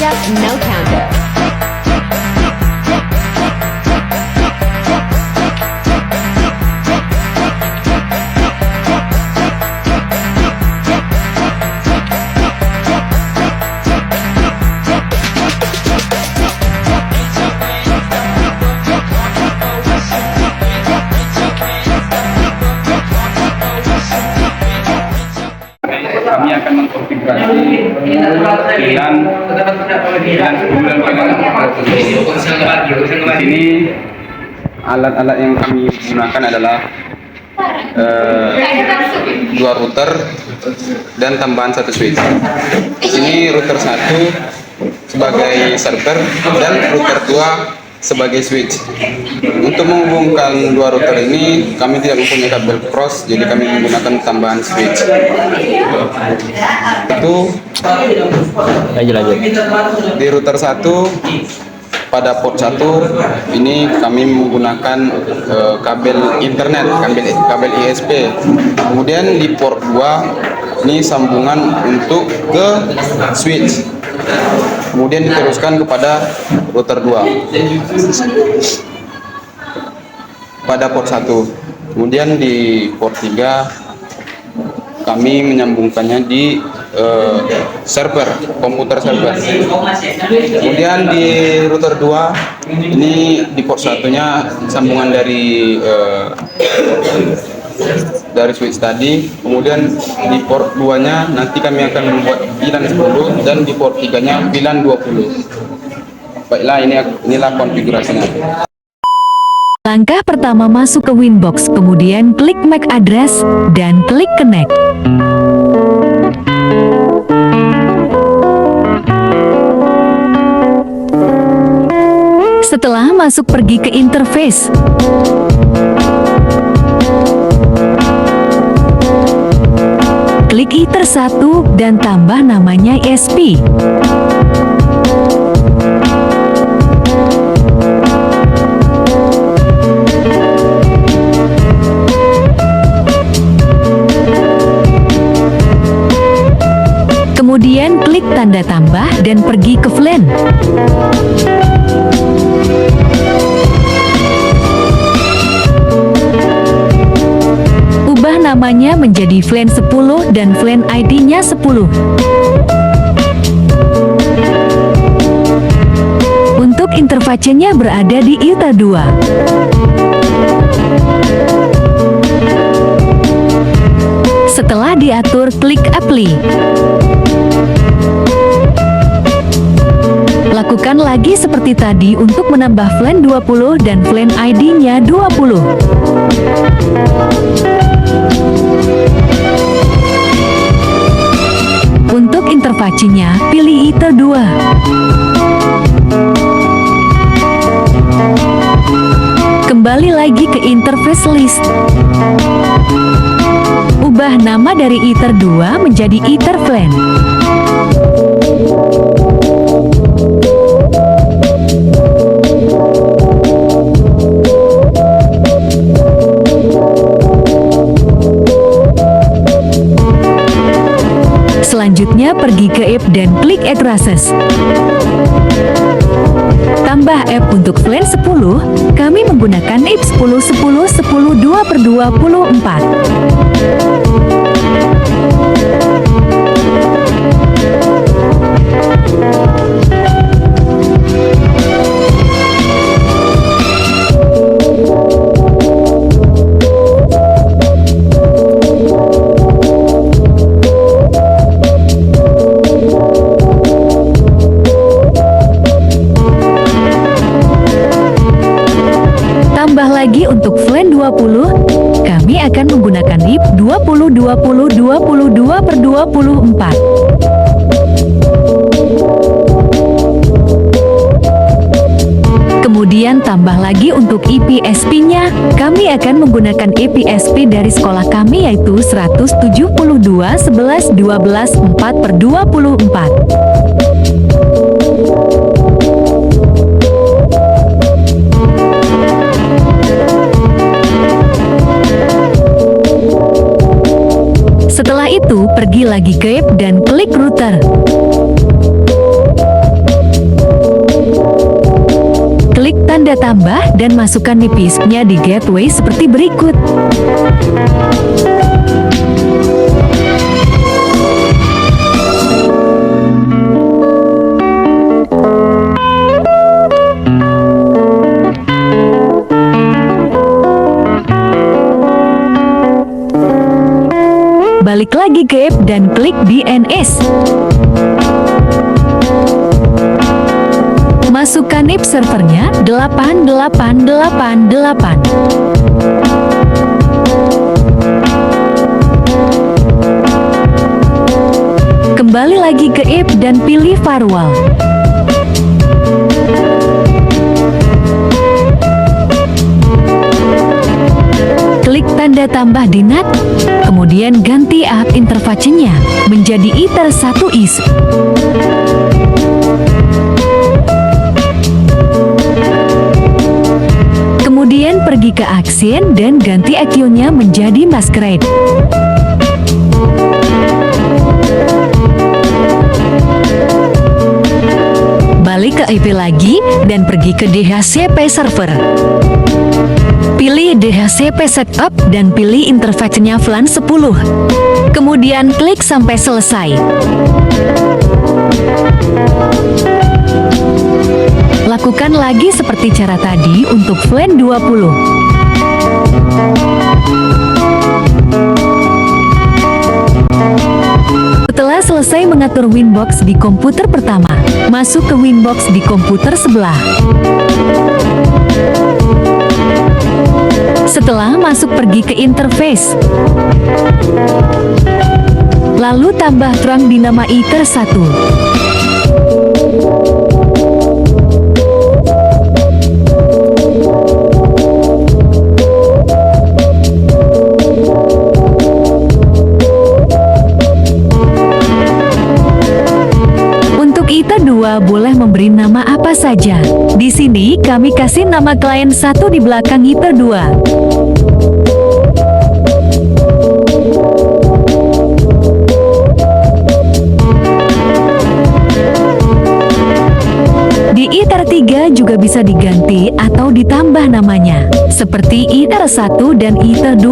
up, no counter. Kami akan mengkonfigurasi dan 10 di sini alat-alat yang kami gunakan adalah dua router dan tambahan satu switch. Di sini router 1 sebagai server dan router 2 sebagai switch. Untuk menghubungkan dua router ini kami tidak mempunyai kabel cross, jadi kami menggunakan tambahan switch. Itu lanjut. Di router 1 pada port 1 ini kami menggunakan kabel internet, kabel ISP. Kemudian di port 2 ini sambungan untuk ke switch. Kemudian diteruskan kepada router 2 pada port 1. Kemudian di port 3 kami menyambungkannya di server, komputer server. Kemudian di router 2 ini di port 1-nya sambungan dari switch tadi. Kemudian di port 2-nya nanti kami akan membuat VLAN 10 dan di port 3-nya VLAN 20. Baiklah, inilah konfigurasinya. Langkah pertama masuk ke Winbox, kemudian klik MAC address dan klik connect. Setelah masuk, pergi ke interface. Klik Ether 1 dan tambah namanya ESP. Kemudian klik tanda tambah dan pergi ke VLAN. Ubah namanya menjadi VLAN 10 dan VLAN ID-nya 10. Untuk interfacenya berada di Ether 2. Setelah diatur, klik Apply. Lakukan lagi seperti tadi untuk menambah VLAN 20 dan VLAN ID-nya 20. Untuk interfacenya, pilih Ether 2. Kembali lagi ke interface list. Ubah nama dari Ether 2 menjadi Ether VLAN. Selanjutnya pergi ke app dan klik Add Access. Tambah app untuk VLAN 10, kami menggunakan app 10 2/24. Lagi untuk VLAN 20, kami akan menggunakan IP 20/24. Kemudian tambah lagi untuk IPSP-nya, kami akan menggunakan IPSP dari sekolah kami yaitu 172.11.12.4/24. Setelah itu, pergi lagi ke app dan klik router. Klik tanda tambah dan masukkan nipisnya di gateway seperti berikut. Balik lagi ke app dan klik DNS. Masukkan IP servernya 8888. Kembali lagi ke app dan pilih firewall. Klik tanda tambah di NAT, kemudian ganti app interface-nya menjadi Ether1is. Kemudian pergi ke Accent dan ganti IQ-nya menjadi Masquerade. Balik ke IP lagi dan pergi ke DHCP server. Pilih DHCP Setup dan pilih interface-nya VLAN 10. Kemudian klik sampai selesai. Lakukan lagi seperti cara tadi untuk VLAN 20. Setelah selesai mengatur Winbox di komputer pertama, masuk ke Winbox di komputer sebelah. Setelah masuk, pergi ke interface. Lalu tambah trunk dinama Ether1. Untuk Ether2 boleh memberi nama apa saja. Di sini kami kasih nama klien 1 di belakang Ether2. Di Ether3 juga bisa diganti atau ditambah namanya, seperti Ether1 dan Ether2.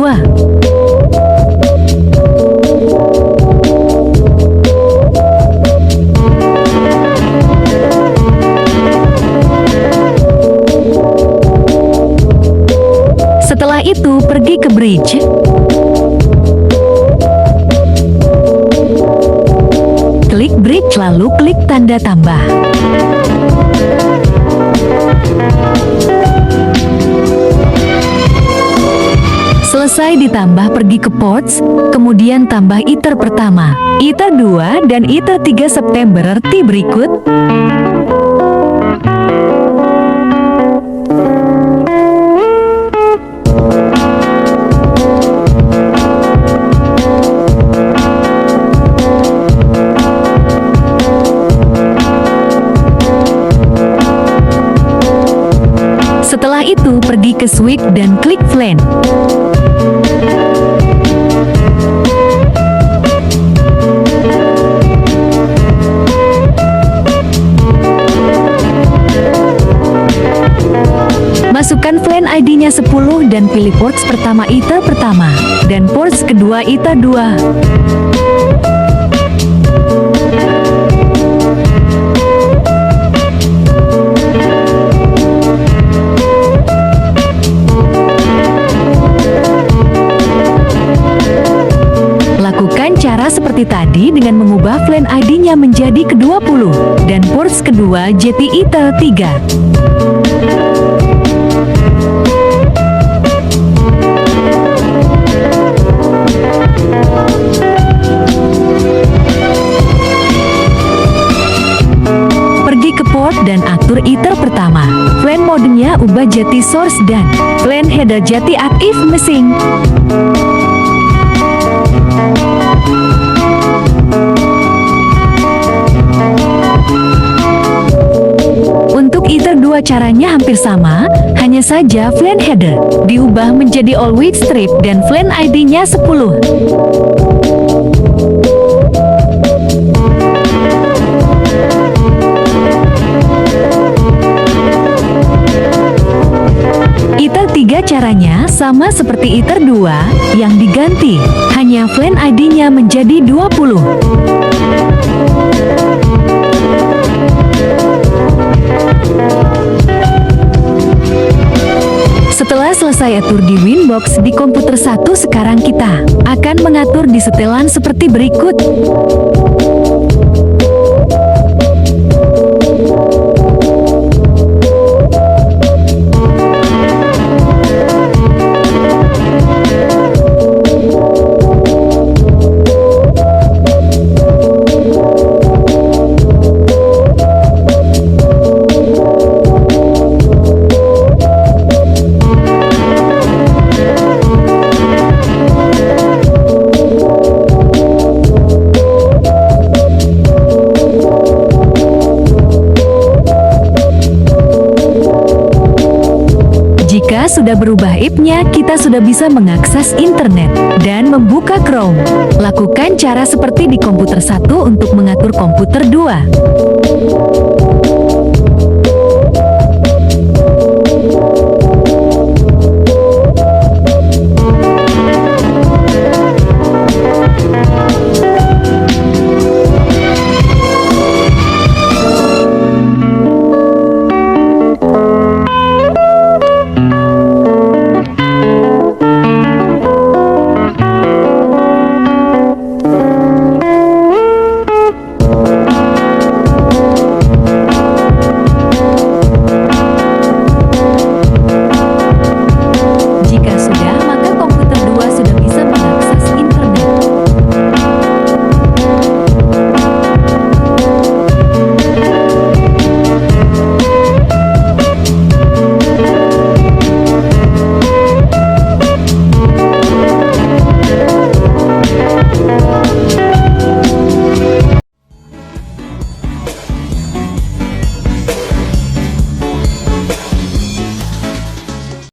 Setelah itu, pergi ke bridge. Klik bridge lalu klik tanda tambah. Selesai ditambah, pergi ke ports, kemudian tambah Ether pertama, Ether2 dan Ether3 September RT berikut. Setelah itu, pergi ke switch dan klik VLAN. Masukkan VLAN ID-nya 10 dan pilih ports pertama Ether pertama dan ports kedua Ether2. Lakukan cara seperti tadi dengan mengubah VLAN ID-nya menjadi ke-20 dan ports kedua JT Ether3. Pergi ke port dan atur Ether pertama. VLAN modenya ubah JT source dan VLAN header JT aktif missing. Untuk Ether2 caranya hampir sama, hanya saja VLAN header diubah menjadi always strip dan VLAN ID-nya 10. Sama seperti Ether 2 yang diganti, hanya FLAN ID-nya menjadi 20. Setelah selesai atur di Winbox di komputer 1, sekarang kita akan mengatur di setelan seperti berikut. Jika sudah berubah IP-nya, kita sudah bisa mengakses internet dan membuka Chrome. Lakukan cara seperti di komputer 1 untuk mengatur komputer 2.